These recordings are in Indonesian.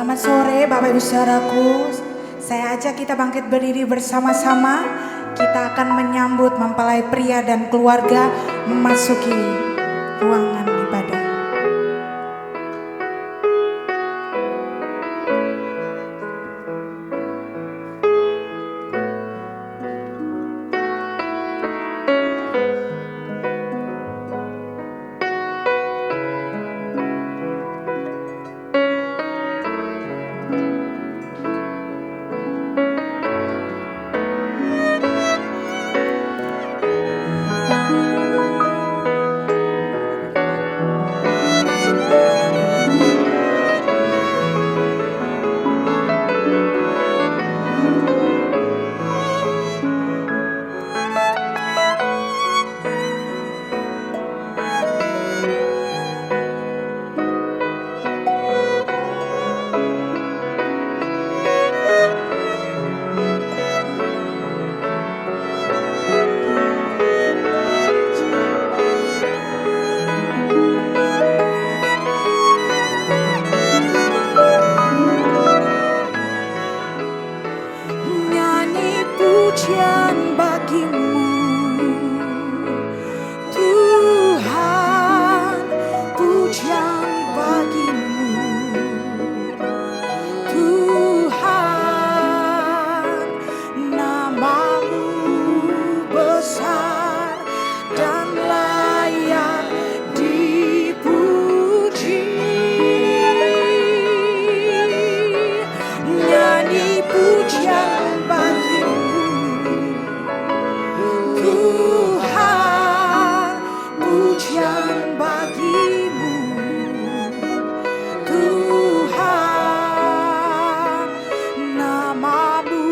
Selamat sore Bapak Ibu Saudaraku. Saya ajak kita bangkit berdiri bersama-sama. Kita akan menyambut mempelai pria dan keluarga memasuki ruangan ibadah. Pujian bagimu Tuhan, pujian bagimu Tuhan, namamu besar dan layak dipuji. Nyanyi pujian bagimu Tuhan, pujian bagimu Tuhan, namamu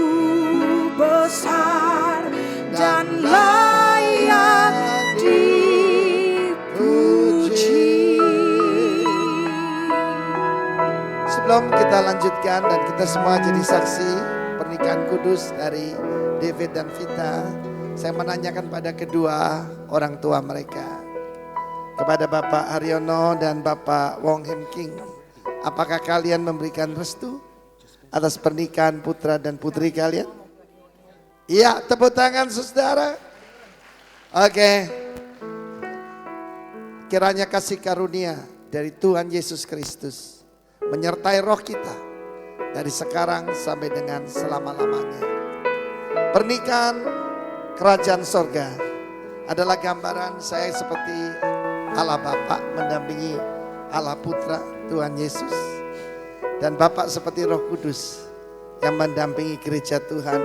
besar dan layak dipuji. Sebelum kita lanjutkan dan kita semua jadi saksi pernikahan kudus dari David dan Vita, saya menanyakan pada kedua orang tua mereka, kepada Bapak Haryono dan Bapak Wong Hem King, apakah kalian memberikan restu atas pernikahan putra dan putri kalian? Iya, tepuk tangan saudara. Oke. Kiranya kasih karunia dari Tuhan Yesus Kristus menyertai roh kita dari sekarang sampai dengan selama-lamanya. Pernikahan kerajaan sorga adalah gambaran saya seperti Allah Bapa mendampingi Allah Putra Tuhan Yesus, dan Bapa seperti Roh Kudus yang mendampingi gereja Tuhan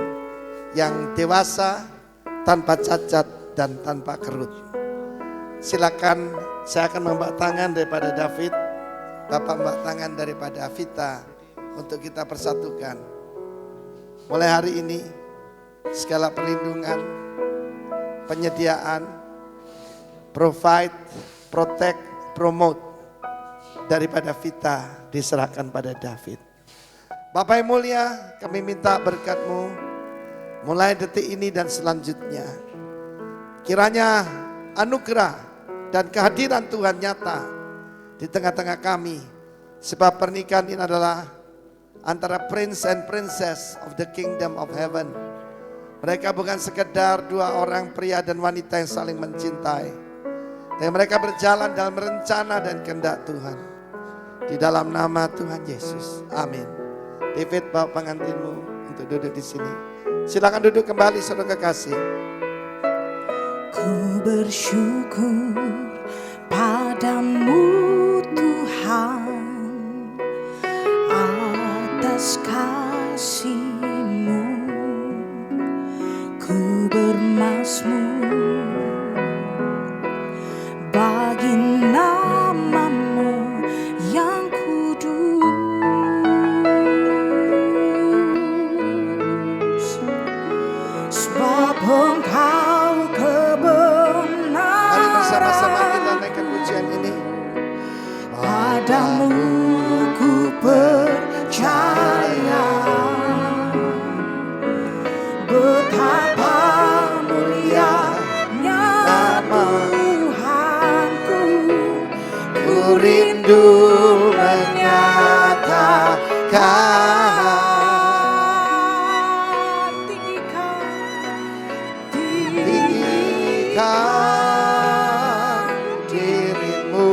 yang dewasa, tanpa cacat dan tanpa kerut. Silakan, saya akan membawa tangan daripada David, Bapak membawa tangan daripada Vita untuk kita persatukan. Mulai hari ini segala perlindungan, penyediaan, provide, protect, promote daripada Vita diserahkan pada David. Bapak yang mulia, kami minta berkat-Mu mulai detik ini dan selanjutnya. Kiranya anugerah dan kehadiran Tuhan nyata di tengah-tengah kami, sebab pernikahan ini adalah antara prince and princess of the kingdom of heaven. Mereka bukan sekedar dua orang pria dan wanita yang saling mencintai, tapi mereka berjalan dalam rencana dan kehendak Tuhan. Di dalam nama Tuhan Yesus, amin. David, bawa pengantinmu untuk duduk di sini. Silakan duduk kembali, saudara kekasih. Ku bersyukur padamu Tuhan atas kasih-Mu. Ku bermazmur bagi nama-Mu yang kudus, sebab Engkau kebenaran. Mari bersama-sama kita naikkan pujian ini. Padamu ku percaya. tinggikan dirimu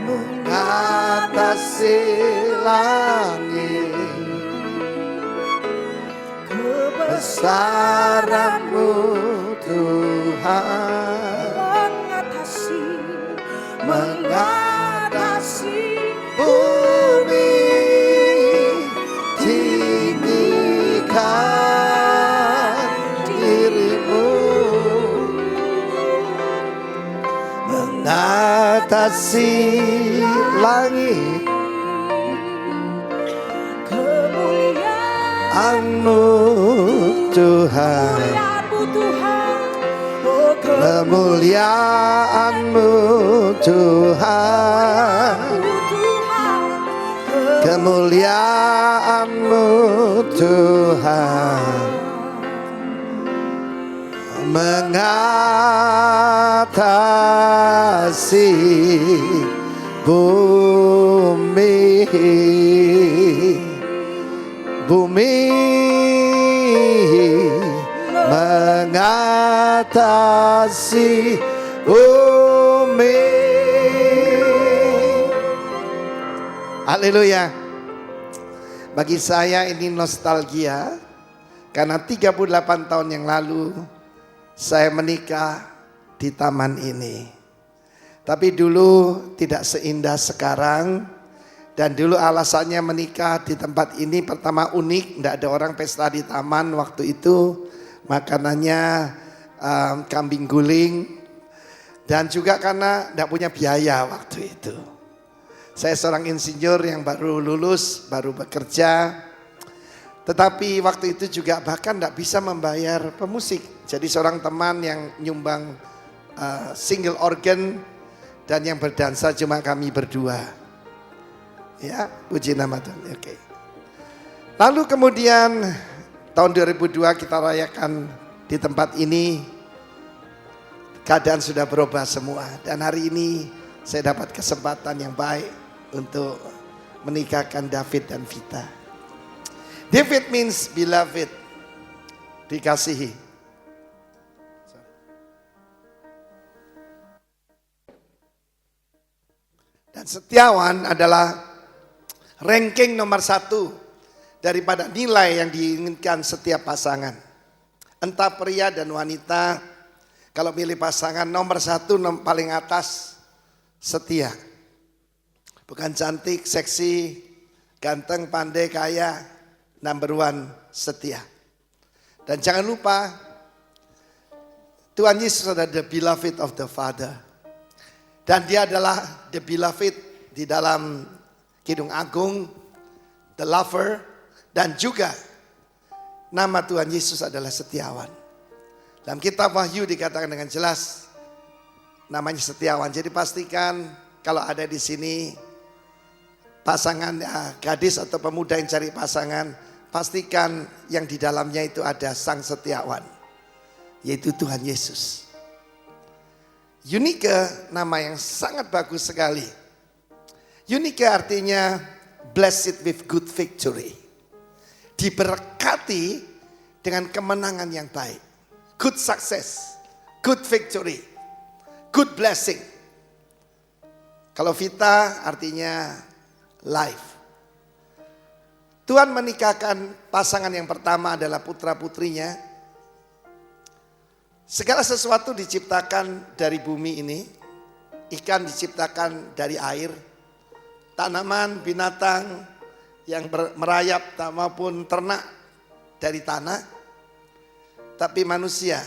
mengatasi langit, kebesaranmu Tuhan mengatasi bumi, tinggikan dirimu mengatasi langit, kemuliaan-Mu Tuhan, kemuliaan-Mu Tuhan, kemuliaan-Mu Tuhan mengatasi bumi, mengatasi bumi. Haleluya. Bagi saya ini nostalgia, karena 38 tahun yang lalu saya menikah di taman ini. Tapi dulu tidak seindah sekarang. Dan dulu alasannya menikah di tempat ini pertama unik, tidak ada orang pesta di taman waktu itu. Makanannya kambing guling. Dan juga karena tidak punya biaya waktu itu. Saya seorang insinyur yang baru lulus, baru bekerja. Tetapi waktu itu juga bahkan tidak bisa membayar pemusik. Jadi seorang teman yang nyumbang single organ dan yang berdansa cuma kami berdua. Ya, puji nama Tuhan. Oke. Lalu kemudian tahun 2002 kita rayakan di tempat ini. Keadaan sudah berubah semua. Dan hari ini saya dapat kesempatan yang baik untuk menikahkan David dan Vita. David means beloved, dikasihi. Dan setiawan adalah ranking nomor 1 daripada nilai yang diinginkan setiap pasangan. Entah pria dan wanita, kalau pilih pasangan nomor 1 paling atas setia. Bukan cantik, seksi, ganteng, pandai, kaya, number 1 setia. Dan jangan lupa Tuhan Yesus adalah the beloved of the Father. Dan dia adalah the beloved di dalam Kidung Agung, the lover, dan juga nama Tuhan Yesus adalah setiawan. Dalam kitab Wahyu dikatakan dengan jelas namanya setiawan. Jadi pastikan kalau ada di sini pasangan gadis atau pemuda yang cari pasangan, pastikan yang di dalamnya itu ada sang setiawan, yaitu Tuhan Yesus. Unike, nama yang sangat bagus sekali. Unike artinya blessed with good victory. Diberkati dengan kemenangan yang baik. Good success, good victory, good blessing. Kalau Vita artinya life. Tuhan menikahkan pasangan yang pertama adalah putra-putrinya. Segala sesuatu diciptakan dari bumi ini. Ikan diciptakan dari air. Tanaman, binatang yang merayap maupun ternak dari tanah. Tapi manusia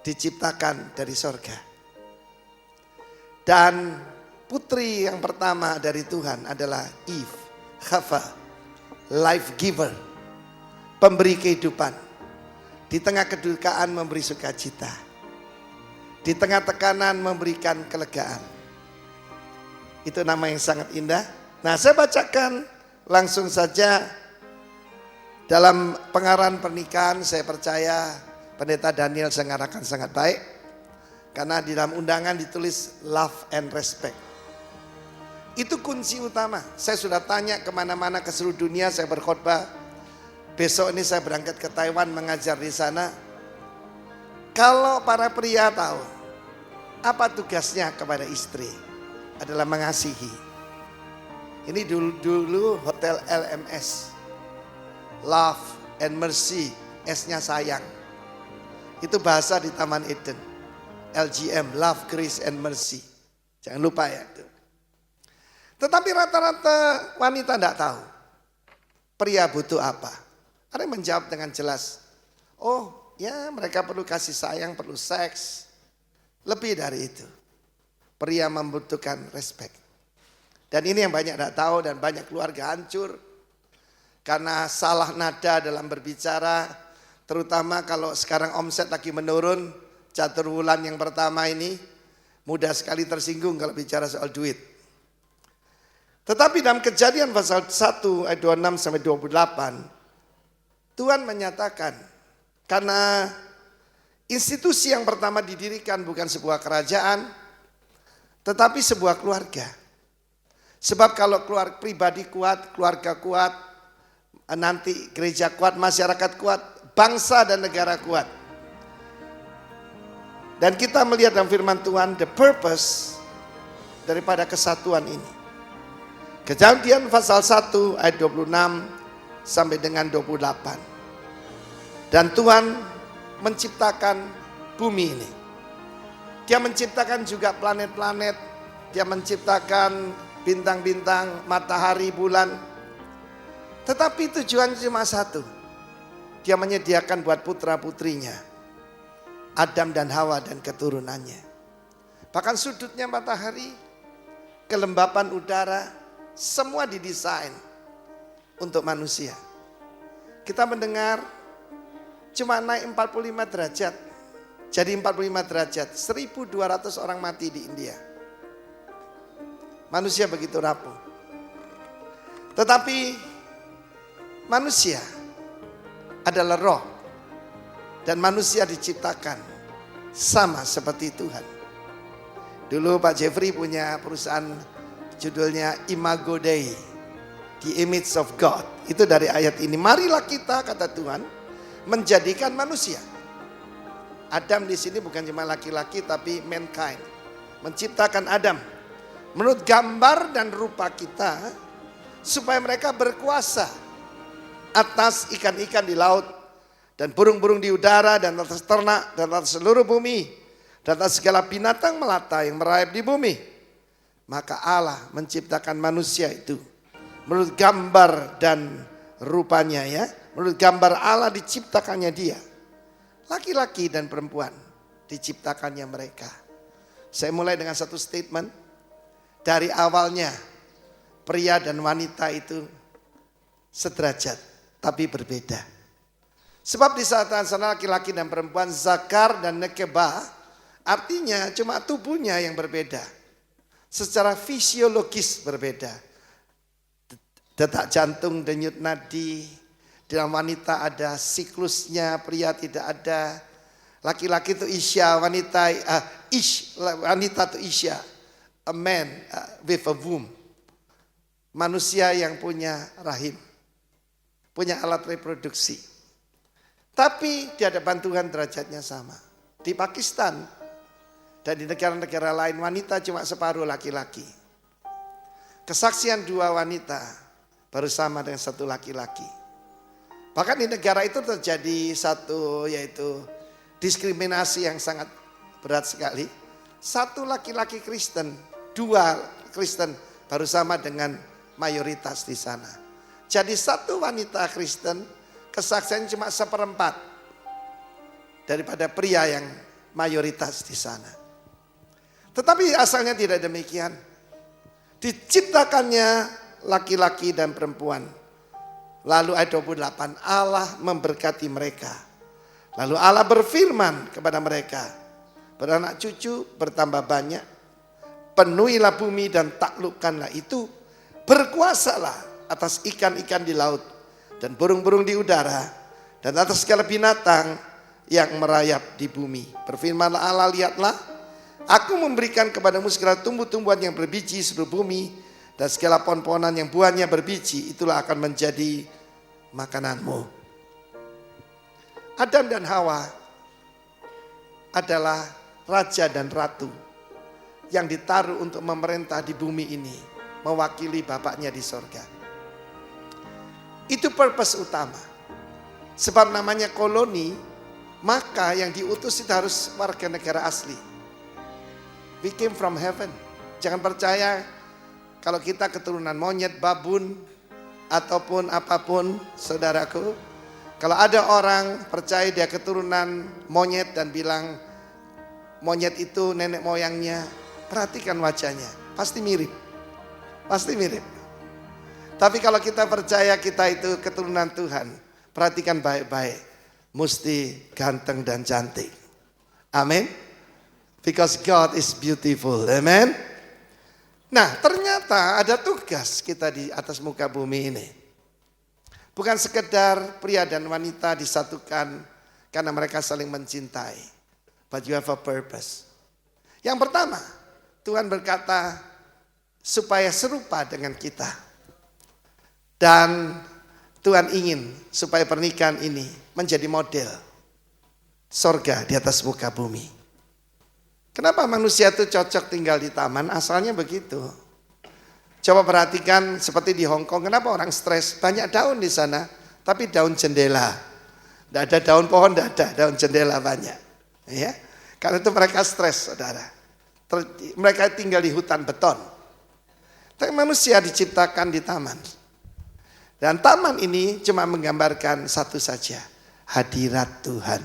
diciptakan dari sorga. Dan putri yang pertama dari Tuhan adalah Eve, Hava, life giver, pemberi kehidupan. Di tengah kedukaan memberi sukacita. Di tengah tekanan memberikan kelegaan. Itu nama yang sangat indah. Nah, saya bacakan langsung saja dalam pengarahan pernikahan. Saya percaya Pendeta Daniel mengarahkan sangat baik. Karena di dalam undangan ditulis love and respect. Itu kunci utama. Saya sudah tanya kemana-mana ke seluruh dunia, saya berkhotbah. Besok ini saya berangkat ke Taiwan mengajar di sana. Kalau para pria tahu apa tugasnya kepada istri, adalah mengasihi. Ini dulu Hotel LMS, Love and Mercy, S-nya sayang. Itu bahasa di Taman Eden. LGM, Love, Grace and Mercy. Jangan lupa ya. Tetapi rata-rata wanita tidak tahu pria butuh apa. Ada yang menjawab dengan jelas, oh ya mereka perlu kasih sayang, perlu seks. Lebih dari itu, pria membutuhkan respect. Dan ini yang banyak tidak tahu dan banyak keluarga hancur karena salah nada dalam berbicara. Terutama kalau sekarang omset lagi menurun, catur bulan yang pertama ini mudah sekali tersinggung kalau bicara soal duit. Tetapi dalam Kejadian pasal 1 ayat 26 sampai 28, Tuhan menyatakan karena institusi yang pertama didirikan bukan sebuah kerajaan, tetapi sebuah keluarga. Sebab kalau pribadi kuat, keluarga kuat, nanti gereja kuat, masyarakat kuat, bangsa dan negara kuat. Dan kita melihat dalam firman Tuhan, the purpose daripada kesatuan ini. Kejadian pasal 1 ayat 26 sampai dengan 28. Dan Tuhan menciptakan bumi ini. Dia menciptakan juga planet-planet, dia menciptakan bintang-bintang, matahari, bulan. Tetapi tujuan cuma satu. Dia menyediakan buat putra-putrinya, Adam dan Hawa dan keturunannya. Bahkan sudutnya matahari, kelembapan udara, semua didesain untuk manusia. Kita mendengar cuma naik 45 derajat. Jadi 45 derajat, 1.200 orang mati di India. Manusia begitu rapuh. Tetapi manusia adalah roh. Dan manusia diciptakan sama seperti Tuhan. Dulu Pak Jeffrey punya perusahaan judulnya Imago Dei, The Image of God. Itu dari ayat ini. Marilah kita, kata Tuhan, menjadikan manusia. Adam di sini bukan cuma laki-laki tapi mankind. Menciptakan Adam menurut gambar dan rupa kita supaya mereka berkuasa atas ikan-ikan di laut dan burung-burung di udara dan atas ternak dan atas seluruh bumi dan atas segala binatang melata yang merayap di bumi. Maka Allah menciptakan manusia itu menurut gambar dan rupanya ya. Menurut gambar Allah diciptakannya dia. Laki-laki dan perempuan diciptakannya mereka. Saya mulai dengan satu statement. Dari awalnya pria dan wanita itu sederajat tapi berbeda. Sebab di saat sana laki-laki dan perempuan, zakar dan nekeba, artinya cuma tubuhnya yang berbeda. Secara fisiologis berbeda. Detak jantung, denyut nadi. Dalam wanita ada siklusnya, pria tidak ada. Laki-laki itu isya, wanita itu isya. A man with a womb. Manusia yang punya rahim. Punya alat reproduksi. Tapi di hadapan Tuhan derajatnya sama. Di Pakistan dan di negara-negara lain wanita cuma separuh laki-laki. Kesaksian dua wanita baru sama dengan satu laki-laki. Bahkan di negara itu terjadi satu yaitu diskriminasi yang sangat berat sekali. Satu laki-laki Kristen, dua Kristen baru sama dengan mayoritas di sana. Jadi satu wanita Kristen kesaksian cuma 1/4 daripada pria yang mayoritas di sana. Tetapi asalnya tidak demikian. Diciptakannya laki-laki dan perempuan. Lalu ayat 28, Allah memberkati mereka. Lalu Allah berfirman kepada mereka, beranak cucu bertambah banyak, penuhilah bumi dan taklukkanlah itu, berkuasalah atas ikan-ikan di laut dan burung-burung di udara dan atas segala binatang yang merayap di bumi. Berfirmanlah Allah, lihatlah, aku memberikan kepadamu segala tumbuh-tumbuhan yang berbiji seluruh bumi Dan segala pohon-pohonan yang buahnya berbiji, itulah akan menjadi makananmu. Adam dan Hawa adalah raja dan ratu yang ditaruh untuk memerintah di bumi ini, mewakili Bapaknya di sorga. Itu purpose utama. Sebab namanya koloni, maka yang diutus itu harus warga negara asli. We came from heaven. Jangan percaya kalau kita keturunan monyet, babun, ataupun apapun, saudaraku. Kalau ada orang percaya dia keturunan monyet dan bilang monyet itu nenek moyangnya, perhatikan wajahnya, pasti mirip. Pasti mirip. Tapi kalau kita percaya kita itu keturunan Tuhan, perhatikan baik-baik, mesti ganteng dan cantik. Amin. Because God is beautiful. Amen. Nah, ternyata ada tugas kita di atas muka bumi ini. Bukan sekedar pria dan wanita disatukan karena mereka saling mencintai. But you have a purpose. Yang pertama, Tuhan berkata supaya serupa dengan kita. Dan Tuhan ingin supaya pernikahan ini menjadi model sorga di atas muka bumi. Kenapa manusia itu cocok tinggal di taman? Asalnya begitu. Coba perhatikan seperti di Hong Kong. Kenapa orang stres? Banyak daun di sana, tapi daun jendela. Tidak ada daun pohon, tidak ada daun jendela banyak. Ya, karena itu mereka stres, saudara. Mereka tinggal di hutan beton. Tapi manusia diciptakan di taman. Dan taman ini cuma menggambarkan satu saja, hadirat Tuhan.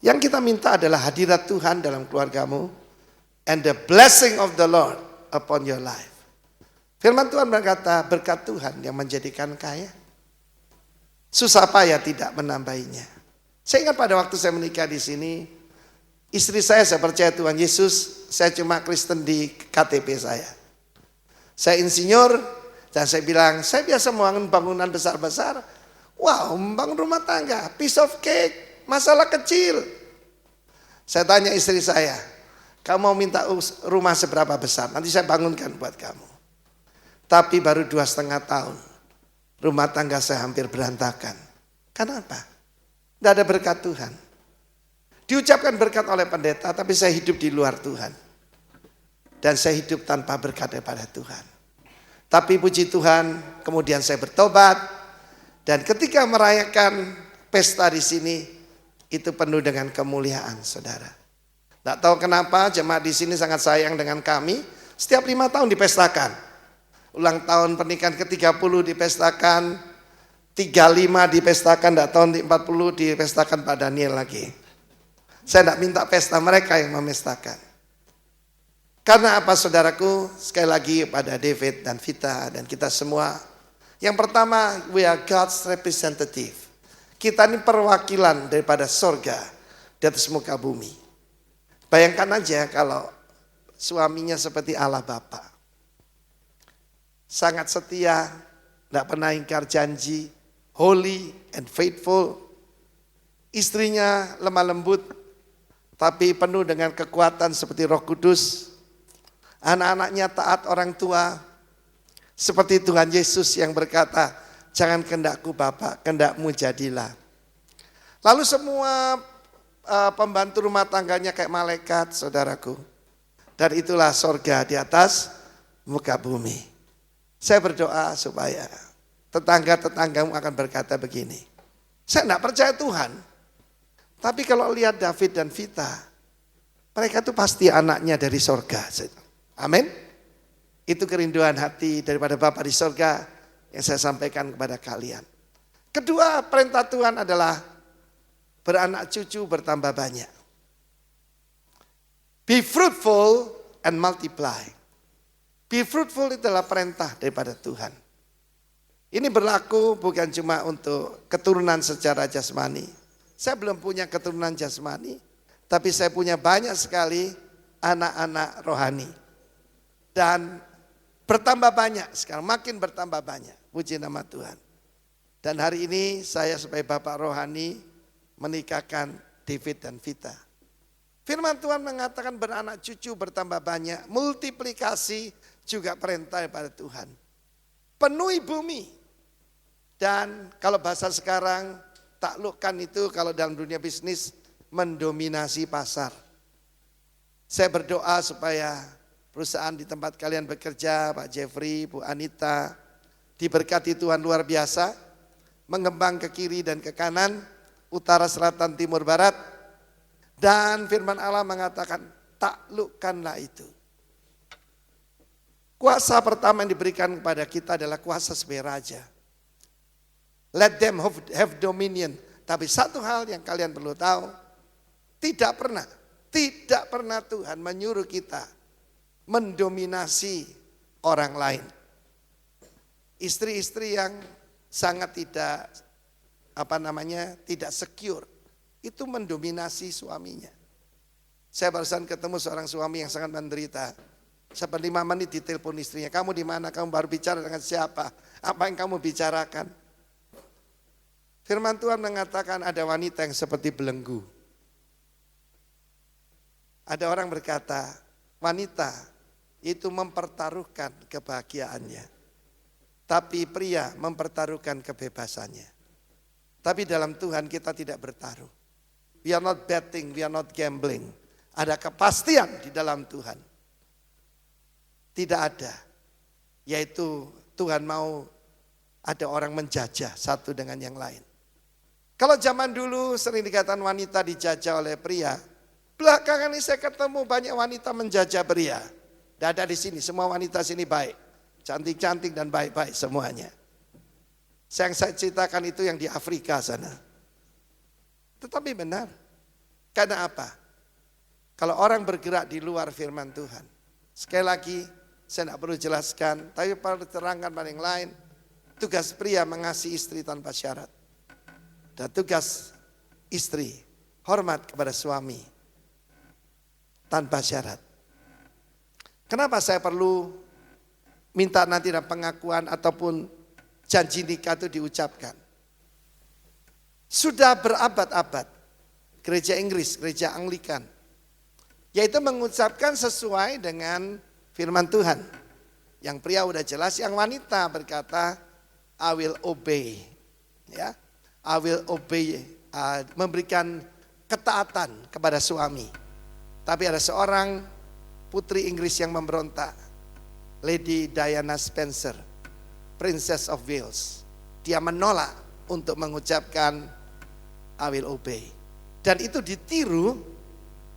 Yang kita minta adalah hadirat Tuhan dalam keluargamu and the blessing of the Lord upon your life. Firman Tuhan berkata, berkat Tuhan yang menjadikan kaya, susah payah tidak menambahinya. Saya ingat pada waktu saya menikah di sini, istri saya percaya Tuhan Yesus, saya cuma Kristen di KTP saya. Saya insinyur dan saya bilang, saya biasa membangun bangunan besar-besar. Wow, membangun rumah tangga, piece of cake, masalah kecil. Saya tanya istri saya, kamu mau minta rumah seberapa besar? Nanti saya bangunkan buat kamu. Tapi baru 2,5 tahun, rumah tangga saya hampir berantakan. Kenapa? Tidak ada berkat Tuhan. Diucapkan berkat oleh pendeta, tapi saya hidup di luar Tuhan. Dan saya hidup tanpa berkat daripada Tuhan. Tapi puji Tuhan, kemudian saya bertobat. Dan ketika merayakan pesta di sini, itu penuh dengan kemuliaan, saudara. Tidak tahu kenapa jemaat di sini sangat sayang dengan kami. Setiap 5 tahun dipestakan. Ulang tahun pernikahan ke-30 dipestakan. 35 dipestakan, tidak tahun 40 dipestakan Pak Daniel lagi. Saya tidak minta pesta, mereka yang memestakan. Karena apa saudaraku? Sekali lagi pada David dan Vita dan kita semua. Yang pertama, we are God's representative. Kita ini perwakilan daripada sorga di atas muka bumi. Bayangkan aja kalau suaminya seperti Allah Bapa. Sangat setia, tidak pernah ingkar janji, holy and faithful. Istrinya lemah lembut, tapi penuh dengan kekuatan seperti Roh Kudus. Anak-anaknya taat orang tua, seperti Tuhan Yesus yang berkata, jangan kehendakku Bapa, kehendakmu jadilah. Lalu semua pembantu rumah tangganya kayak malaikat, saudaraku. Dan itulah sorga di atas muka bumi. Saya berdoa supaya tetangga-tetanggamu akan berkata begini. Saya tidak percaya Tuhan. Tapi kalau lihat David dan Vita, mereka itu pasti anaknya dari sorga. Amin. Itu kerinduan hati daripada Bapa di sorga yang saya sampaikan kepada kalian. Kedua, perintah Tuhan adalah beranak cucu bertambah banyak. Be fruitful and multiply. Be fruitful itu adalah perintah daripada Tuhan. Ini berlaku bukan cuma untuk keturunan secara jasmani. Saya belum punya keturunan jasmani, tapi saya punya banyak sekali anak-anak rohani. Dan bertambah banyak sekarang, makin bertambah banyak. Puji nama Tuhan. Dan hari ini saya sebagai bapak rohani menikahkan David dan Vita. Firman Tuhan mengatakan beranak cucu bertambah banyak, multiplikasi, juga perintah pada Tuhan. Penuhi bumi. Dan kalau bahasa sekarang, taklukkan itu kalau dalam dunia bisnis mendominasi pasar. Saya berdoa supaya perusahaan di tempat kalian bekerja, Pak Jeffrey, Bu Anita, diberkati Tuhan luar biasa, mengembang ke kiri dan ke kanan, utara, selatan, timur, barat. Dan firman Allah mengatakan, taklukkanlah itu. Kuasa pertama yang diberikan kepada kita adalah kuasa sebagai raja. Let them have dominion. Tapi satu hal yang kalian perlu tahu, tidak pernah Tuhan menyuruh kita mendominasi orang lain. Istri-istri yang sangat tidak secure, itu mendominasi suaminya. Saya barusan ketemu seorang suami yang sangat menderita. Sampai 5 menit ditelepon istrinya, kamu di mana? Kamu baru bicara dengan siapa? Apa yang kamu bicarakan? Firman Tuhan mengatakan ada wanita yang seperti belenggu. Ada orang berkata, wanita itu mempertaruhkan kebahagiaannya. Tapi pria mempertaruhkan kebebasannya. Tapi dalam Tuhan kita tidak bertaruh. We are not betting, we are not gambling. Ada kepastian di dalam Tuhan. Tidak ada. Yaitu Tuhan mau ada orang menjajah satu dengan yang lain. Kalau zaman dulu sering dikatakan wanita dijajah oleh pria. Belakangan ini saya ketemu banyak wanita menjajah pria. Tidak ada di sini, semua wanita sini baik. Cantik-cantik dan baik-baik semuanya. Yang saya ceritakan itu yang di Afrika sana. Tetapi benar. Karena apa? Kalau orang bergerak di luar firman Tuhan. Sekali lagi, saya tidak perlu jelaskan. Tapi perlu terangkan pada yang lain. Tugas pria mengasihi istri tanpa syarat. Dan tugas istri hormat kepada suami tanpa syarat. Kenapa saya perlu minta nanti dalam pengakuan ataupun janji nikah itu diucapkan? Sudah berabad-abad gereja Inggris, gereja Anglikan, yaitu mengucapkan sesuai dengan firman Tuhan. Yang pria udah jelas, yang wanita berkata, I will obey. Ya, I will obey, memberikan ketaatan kepada suami. Tapi ada seorang putri Inggris yang memberontak, Lady Diana Spencer, Princess of Wales. Dia menolak untuk mengucapkan I will obey. Dan itu ditiru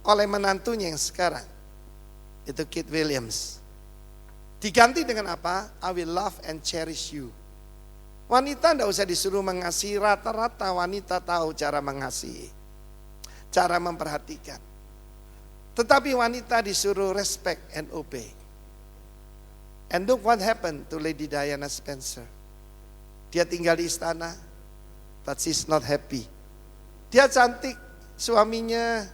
oleh menantunya yang sekarang. Itu Kate Williams. Diganti dengan apa? I will love and cherish you. Wanita tidak usah disuruh mengasihi, rata-rata wanita tahu cara mengasihi, cara memperhatikan. Tetapi wanita disuruh respect and obey. And look what happened to Lady Diana Spencer. Dia tinggal di istana, but she's not happy. Dia cantik, suaminya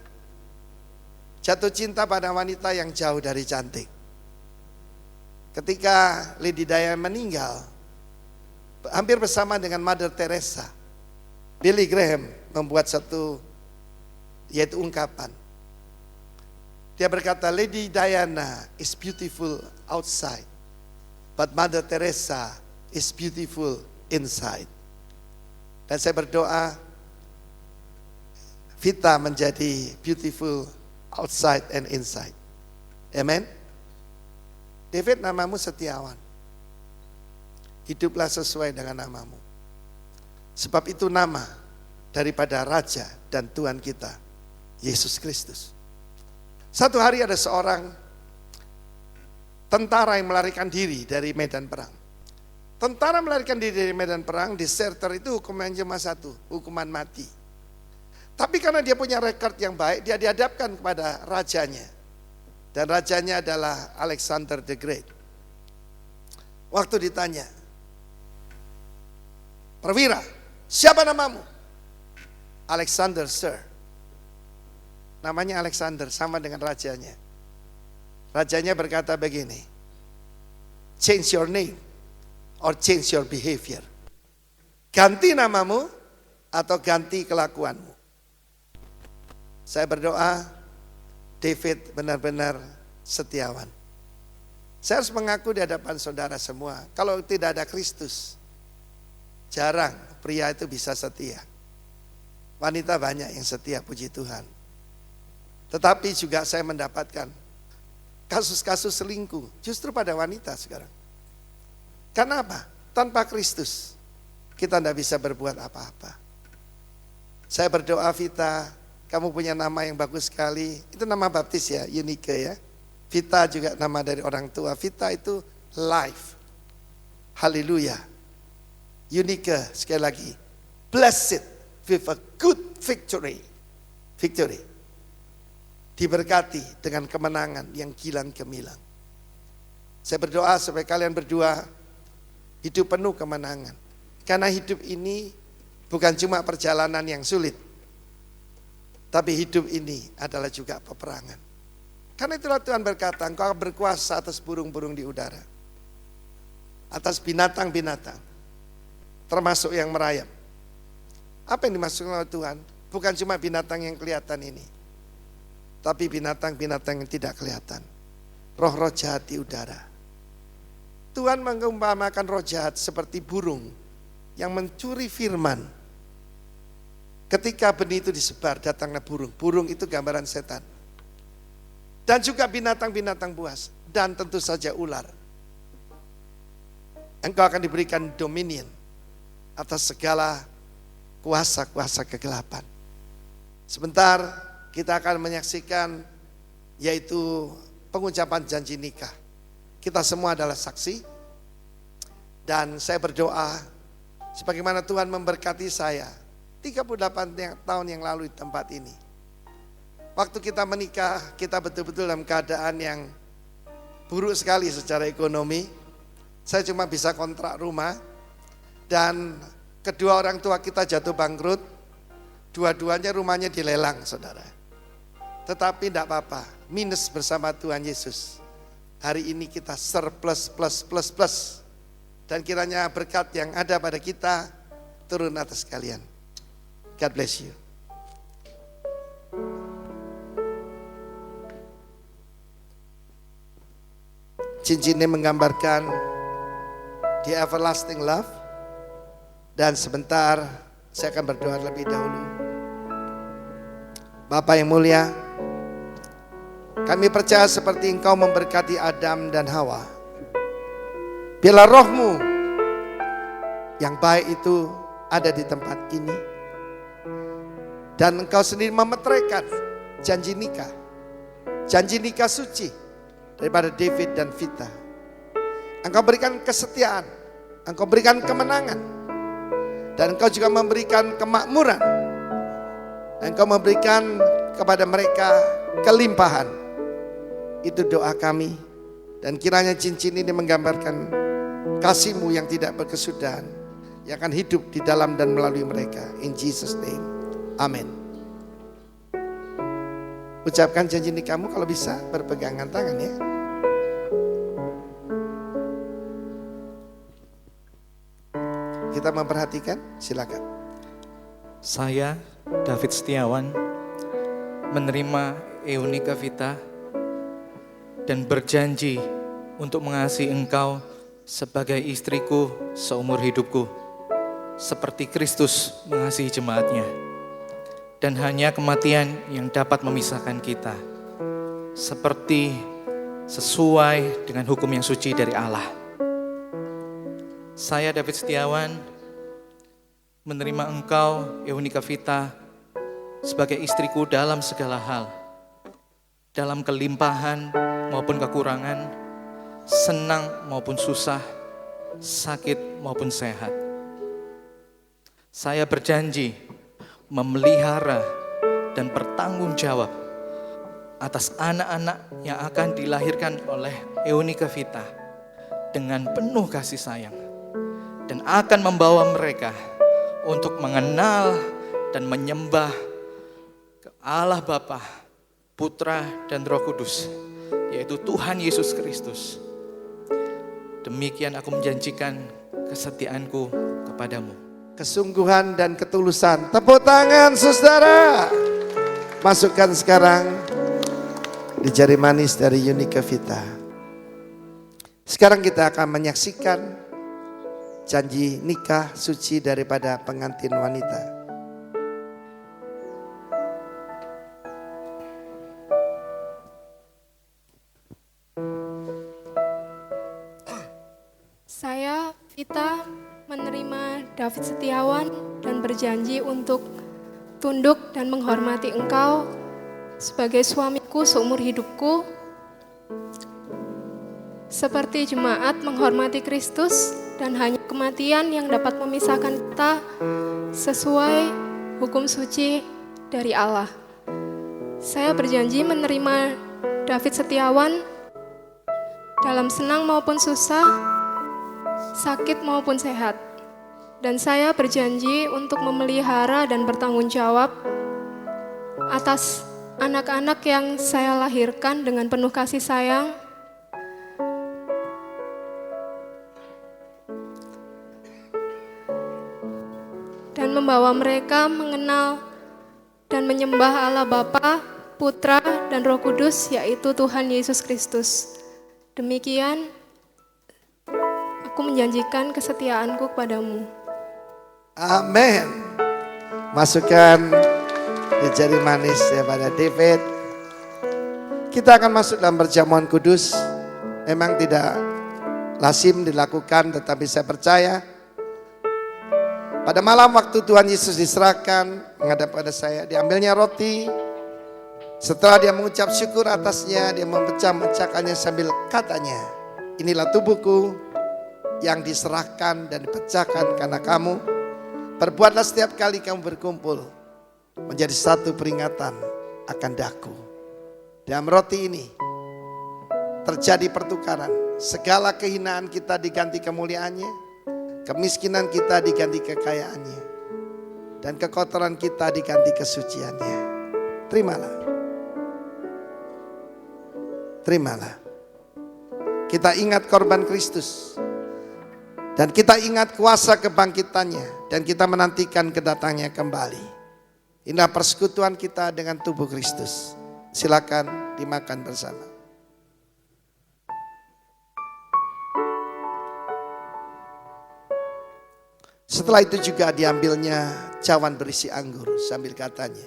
jatuh cinta pada wanita yang jauh dari cantik. Ketika Lady Diana meninggal, hampir bersama dengan Mother Teresa, Billy Graham membuat satu yaitu ungkapan. Dia berkata, Lady Diana is beautiful outside, but Mother Teresa is beautiful inside. Dan saya berdoa Vita menjadi beautiful outside and inside. Amen. David, namamu Setiawan. Hiduplah sesuai dengan namamu. Sebab itu nama daripada Raja dan Tuhan kita, Yesus Kristus. Satu hari ada seorang tentara yang melarikan diri dari medan perang. Tentara melarikan diri dari medan perang, deserter itu hukuman cuma satu, hukuman mati. Tapi karena dia punya rekod yang baik, dia dihadapkan kepada rajanya. Dan rajanya adalah Alexander the Great. Waktu ditanya, perwira, siapa namamu? Alexander, sir. Namanya Alexander, sama dengan rajanya. Rajanya berkata begini, change your name or change your behavior. Ganti namamu atau ganti kelakuanmu. Saya berdoa David benar-benar setiawan. Saya harus mengaku di hadapan saudara semua, kalau tidak ada Kristus, jarang pria itu bisa setia. Wanita banyak yang setia, puji Tuhan. Tetapi juga saya mendapatkan kasus-kasus selingkuh justru pada wanita sekarang. Karena apa? Tanpa Kristus kita tidak bisa berbuat apa-apa. Saya berdoa, Vita, kamu punya nama yang bagus sekali. Itu nama baptis ya, Eunike ya. Vita juga nama dari orang tua. Vita itu life. Haleluya. Eunike sekali lagi. Blessed with a good victory. Victory. Diberkati dengan kemenangan yang kilang gemilang. Saya berdoa supaya kalian berdua hidup penuh kemenangan. Karena hidup ini bukan cuma perjalanan yang sulit, tapi hidup ini adalah juga peperangan. Karena itulah Tuhan berkata, engkau berkuasa atas burung-burung di udara, atas binatang-binatang, termasuk yang merayap. Apa yang dimaksudkan oleh Tuhan? Bukan cuma binatang yang kelihatan ini, tapi binatang-binatang yang tidak kelihatan. Roh-roh jahat di udara. Tuhan mengumpamakan roh jahat seperti burung yang mencuri firman. Ketika benih itu disebar, datanglah burung. Burung itu gambaran setan. Dan juga binatang-binatang buas. Dan tentu saja ular. Engkau akan diberikan dominion atas segala kuasa-kuasa kegelapan. Sebentar kita akan menyaksikan yaitu pengucapan janji nikah. Kita semua adalah saksi. Dan saya berdoa sebagaimana Tuhan memberkati saya 38 tahun yang lalu di tempat ini. Waktu kita menikah, kita betul-betul dalam keadaan yang buruk sekali secara ekonomi. Saya cuma bisa kontrak rumah. Dan kedua orang tua kita jatuh bangkrut. Dua-duanya rumahnya dilelang, saudara. Tetapi tidak apa-apa, minus bersama Tuhan Yesus. Hari ini kita surplus plus. Dan kiranya berkat yang ada pada kita turun atas kalian. God bless you. Cincin ini menggambarkan the everlasting love. Dan sebentar saya akan berdoa lebih dahulu. Bapa yang mulia, kami percaya seperti Engkau memberkati Adam dan Hawa. Biarlah rohmu yang baik itu ada di tempat ini. Dan Engkau sendiri memeteraikan janji nikah. Janji nikah suci daripada David dan Vita. Engkau berikan kesetiaan. Engkau berikan kemenangan. Dan Engkau juga memberikan kemakmuran. Dan Engkau memberikan kepada mereka kelimpahan. Itu doa kami. Dan kiranya cincin ini menggambarkan kasih-Mu yang tidak berkesudahan, yang akan hidup di dalam dan melalui mereka. In Jesus' name, amin. Ucapkan janji nikahmu kalau bisa berpegangan tangan ya. Kita memperhatikan, silakan. Saya, David Setiawan, menerima Eunike Vita dan berjanji untuk mengasihi Engkau sebagai istriku seumur hidupku, seperti Kristus mengasihi jemaatnya. Dan hanya kematian yang dapat memisahkan kita, seperti sesuai dengan hukum yang suci dari Allah. Saya David Setiawan menerima Engkau, Eunike Vita, sebagai istriku dalam segala hal, dalam kelimpahan maupun kekurangan, senang maupun susah, sakit maupun sehat. Saya berjanji memelihara dan bertanggung jawab atas anak-anak yang akan dilahirkan oleh Eunike Vita dengan penuh kasih sayang, dan akan membawa mereka untuk mengenal dan menyembah ke Allah Bapa, Putra dan Roh Kudus, yaitu Tuhan Yesus Kristus. Demikian aku menjanjikan kesetiaanku kepadamu. Kesungguhan dan ketulusan. Tepuk tangan saudara. Masukkan sekarang di jari manis dari Eunike Vita. Sekarang kita akan menyaksikan janji nikah suci daripada pengantin wanita. Saya, Vita, menerima David Setiawan dan berjanji untuk tunduk dan menghormati engkau sebagai suamiku seumur hidupku, seperti jemaat menghormati Kristus dan hanya kematian yang dapat memisahkan kita sesuai hukum suci dari Allah. Saya berjanji menerima David Setiawan dalam senang maupun susah, sakit maupun sehat. Dan saya berjanji untuk memelihara dan bertanggung jawab atas anak-anak yang saya lahirkan dengan penuh kasih sayang, dan membawa mereka mengenal dan menyembah Allah Bapa, Putra, dan Roh Kudus, yaitu Tuhan Yesus Kristus. Demikian, aku menjanjikan kesetiaanku kepadamu. Amin. Masukkan di jari manis pada David. Kita akan masuk dalam perjamuan kudus. Memang tidak lazim dilakukan, tetapi saya percaya pada malam waktu Tuhan Yesus diserahkan menghadap pada saya, diambilnya roti. Setelah dia mengucap syukur atasnya, dia memecah-mecahkannya sambil katanya, inilah tubuhku yang diserahkan dan dipecahkan karena kamu. Perbuatlah setiap kali kamu berkumpul menjadi satu peringatan akan daku. Dalam roti ini terjadi pertukaran. Segala kehinaan kita diganti kemuliaannya, kemiskinan kita diganti kekayaannya, dan kekotoran kita diganti kesuciannya. Terimalah. Terimalah. Kita ingat korban Kristus. Dan kita ingat kuasa kebangkitannya. Dan kita menantikan kedatangannya kembali. Inilah persekutuan kita dengan tubuh Kristus. Silakan dimakan bersama. Setelah itu juga diambilnya cawan berisi anggur sambil katanya,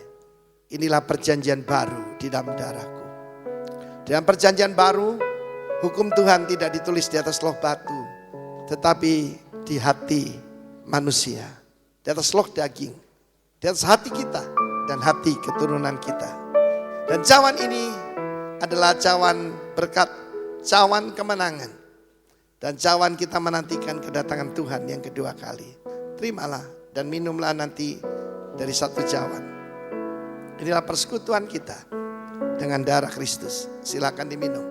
inilah perjanjian baru di dalam darahku. Dalam perjanjian baru, hukum Tuhan tidak ditulis di atas loh batu, tetapi di hati manusia, di atas loh daging, di atas hati kita dan hati keturunan kita. Dan cawan ini adalah cawan berkat, cawan kemenangan. Dan cawan kita menantikan kedatangan Tuhan yang kedua kali. Terimalah dan minumlah nanti dari satu cawan. Inilah persekutuan kita dengan darah Kristus. Silakan diminum.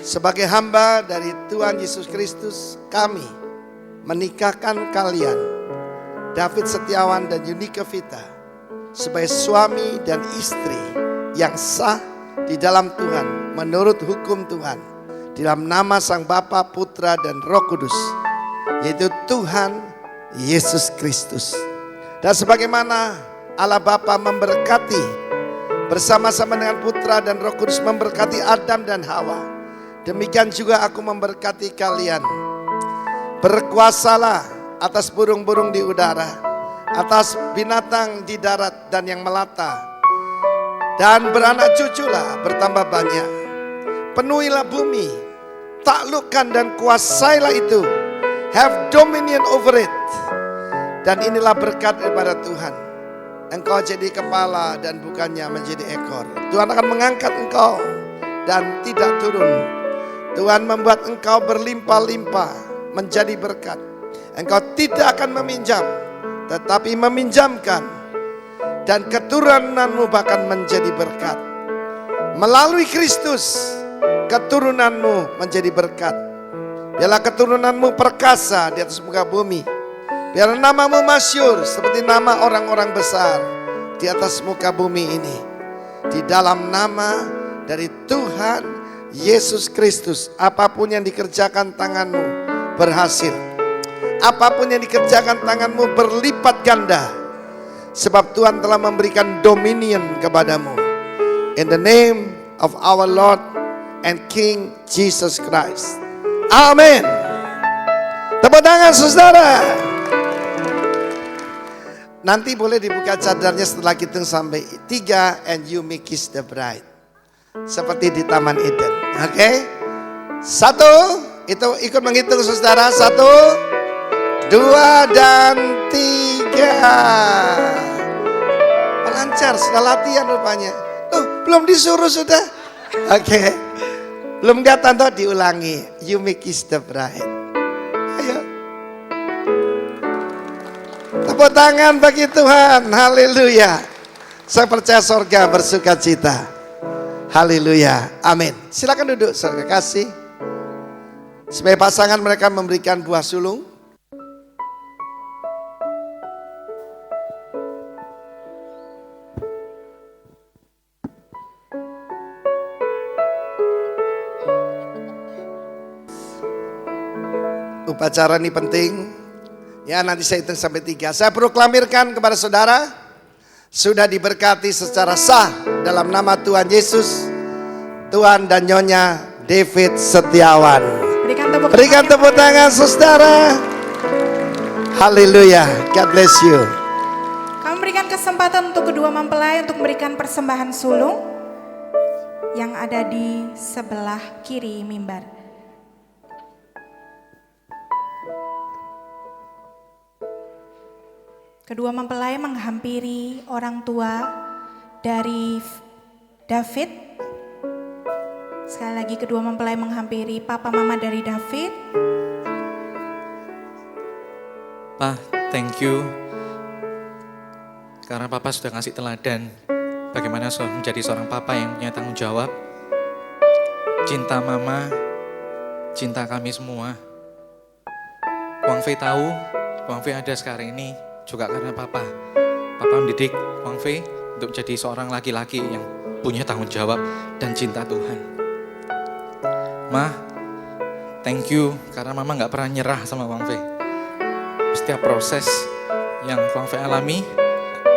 Sebagai hamba dari Tuhan Yesus Kristus, kami menikahkan kalian, David Setiawan dan Yunika Vita, sebagai suami dan istri yang sah di dalam Tuhan, menurut hukum Tuhan, di dalam nama Sang Bapa, Putra, dan Roh Kudus, yaitu Tuhan Yesus Kristus. Dan sebagaimana Allah Bapa memberkati bersama-sama dengan Putra dan Roh Kudus memberkati Adam dan Hawa, demikian juga aku memberkati kalian. Berkuasalah atas burung-burung di udara, atas binatang di darat dan yang melata, dan beranak cuculah bertambah banyak. Penuhilah bumi, taklukkan dan kuasailah itu. Have dominion over it. Dan inilah berkat daripada Tuhan. Engkau jadi kepala dan bukannya menjadi ekor. Tuhan akan mengangkat engkau dan tidak turun. Tuhan membuat engkau berlimpah-limpah menjadi berkat. Engkau tidak akan meminjam, tetapi meminjamkan. Dan keturunanmu bahkan menjadi berkat. Melalui Kristus, keturunanmu menjadi berkat. Biarlah keturunanmu perkasa di atas muka bumi. Biarlah namamu masyhur seperti nama orang-orang besar di atas muka bumi ini. Di dalam nama dari Tuhan Yesus Kristus, apapun yang dikerjakan tanganmu berhasil. Apapun yang dikerjakan tanganmu berlipat ganda. sebab Tuhan telah memberikan dominion kepadamu. In the name of our Lord and King Jesus Christ. Amin. Tepuk tangan saudara. Nanti boleh dibuka cadarnya setelah kita sampai 3 and you may kiss the bride. Seperti di Taman Eden. Oke? 1, itu ikut menghitung saudara. 1, 2 dan 3. Lancar, sudah latihan rupanya. Belum disuruh sudah. Oke. Belum kelihatan toh, diulangi. You may kiss the bride. Ayo. Tepuk tangan bagi Tuhan. Haleluya. Saya percaya sorga bersuka cita. Haleluya. Amin. Silakan duduk saudara kasih. Sebagai pasangan mereka memberikan buah sulung. Upacara ini penting. Ya, nanti saya hitung sampai 3. Saya proklamirkan kepada saudara, sudah diberkati secara sah dalam nama Tuhan Yesus, Tuan dan Nyonya David Setiawan. Berikan tepuk tangan saudara. Haleluya. God bless you. Kami berikan kesempatan untuk kedua mempelai untuk memberikan persembahan sulung yang ada di sebelah kiri mimbar. Kedua mempelai menghampiri orang tua dari David. Sekali lagi kedua mempelai menghampiri papa mama dari David. Pa, thank you. Karena papa sudah ngasih teladan bagaimana menjadi seorang papa yang punya tanggung jawab. Cinta mama, cinta kami semua. Wang Fei tahu, Wang Fei ada sekarang ini juga karena papa. Papa mendidik Wang Fei untuk jadi seorang laki-laki yang punya tanggung jawab dan cinta Tuhan. Ma, thank you karena mama gak pernah nyerah sama Wang Fei. Setiap proses yang Wang Fei alami,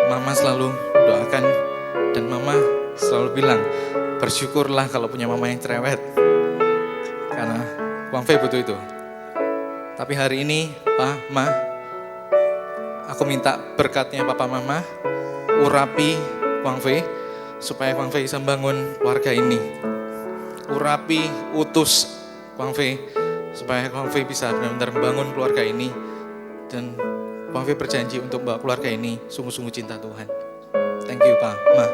mama selalu doakan dan mama selalu bilang, bersyukurlah kalau punya mama yang cerewet. Karena Wang Fei butuh itu. Tapi hari ini, Pa, Ma, aku minta berkatnya Papa Mama, urapi Wang Fei, supaya Wang Fei bisa bangun keluarga ini. Urapi, utus Wang Fei, supaya Wang Fei bisa benar-benar membangun keluarga ini. Dan Wang Fei berjanji untuk membawa keluarga ini sungguh-sungguh cinta Tuhan. Thank you, Pa, Ma.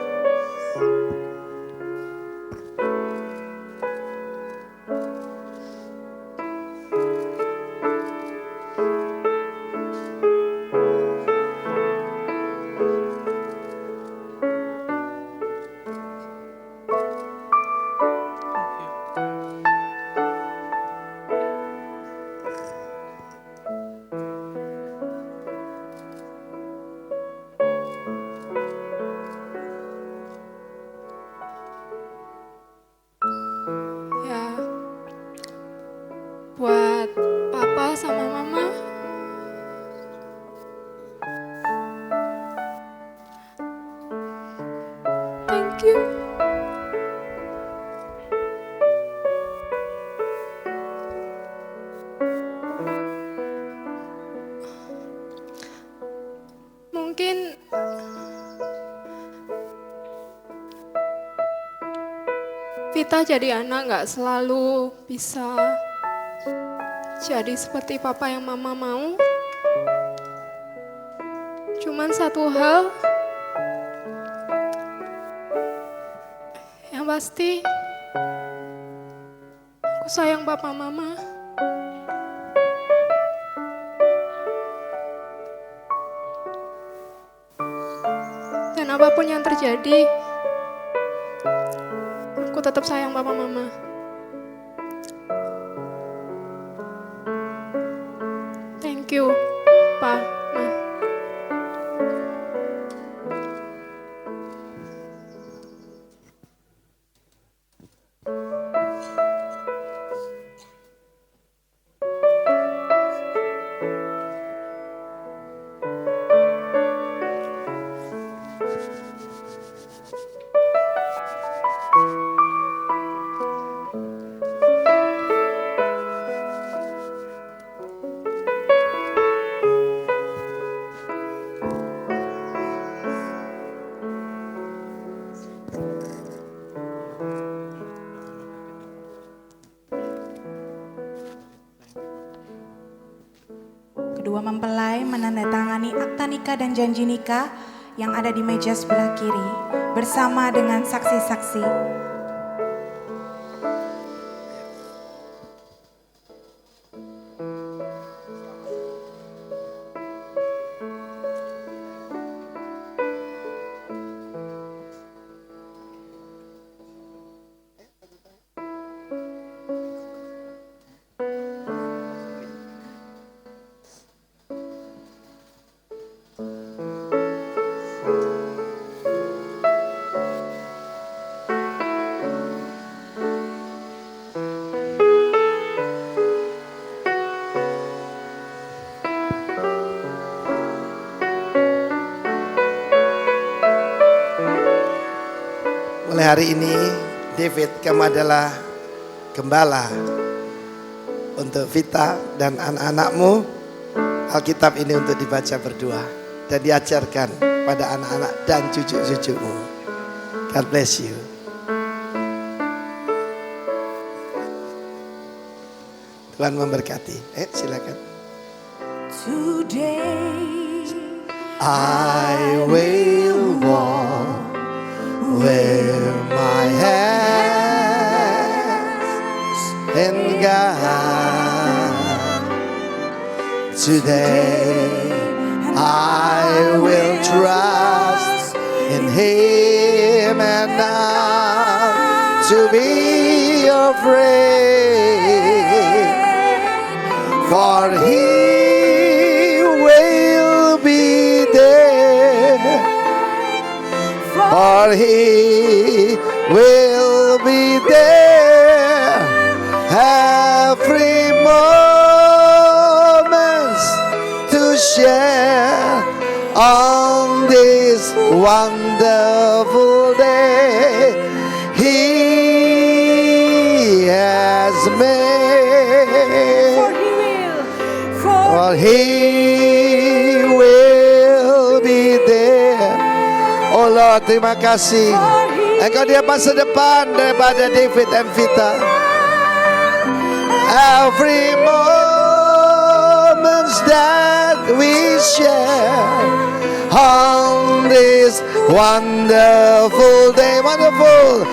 Ya, buat papa sama mama, thank you. Mungkin Vita jadi anak gak selalu bisa jadi seperti papa yang mama mau. Cuman satu hal yang pasti, aku sayang papa mama. Dan apapun yang terjadi, aku tetap sayang papa mama. Thank you, Pa, Ma. kedua mempelai menandatangani akta nikah dan janji nikah yang ada di meja sebelah kiri bersama dengan saksi-saksi. Mulai hari ini David, kamu adalah gembala untuk Vita dan anak-anakmu. Alkitab ini untuk dibaca berdua dan diajarkan pada anak-anak dan cucu-cucumu. God bless you. Tuhan memberkati. Silakan. Today I will walk where my hands in God. Today I will trust in Him and not to be afraid, for He will be there. For He will be there every moment to share on this wonderful day He has made. For He will be there. Oh Lord, terima kasih. Engkau dia masa depan daripada David dan Vita. Every moment that we share on this wonderful day, wonderful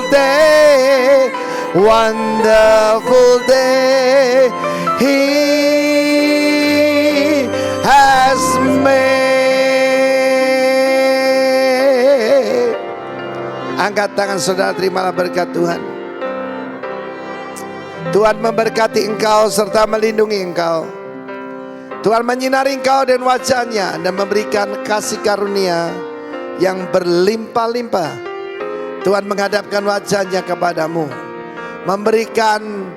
day, wonderful day He has made. Angkat tangan saudara, terimalah berkat Tuhan. Tuhan memberkati engkau serta melindungi engkau. Tuhan menyinari engkau dan wajahnya dan memberikan kasih karunia yang berlimpah-limpah. Tuhan menghadapkan wajahnya kepadamu, memberikan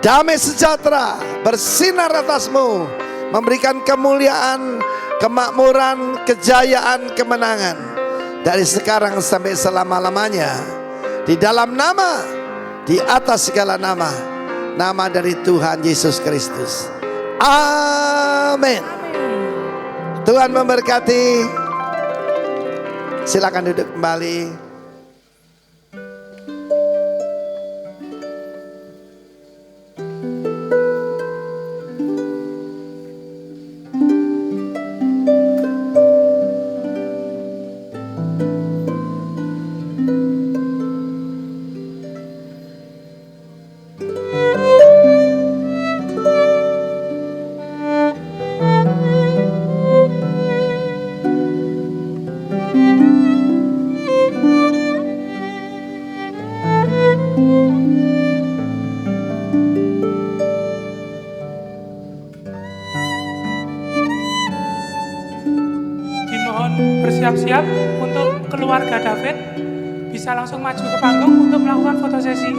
damai sejahtera bersinar atasmu, memberikan kemuliaan, kemakmuran, kejayaan, kemenangan dari sekarang sampai selama-lamanya. Di dalam nama, di atas segala nama, nama dari Tuhan Yesus Kristus. Amin. Tuhan memberkati. Silakan duduk kembali. Bersiap-siap untuk keluarga David bisa langsung maju ke panggung untuk melakukan foto sesi.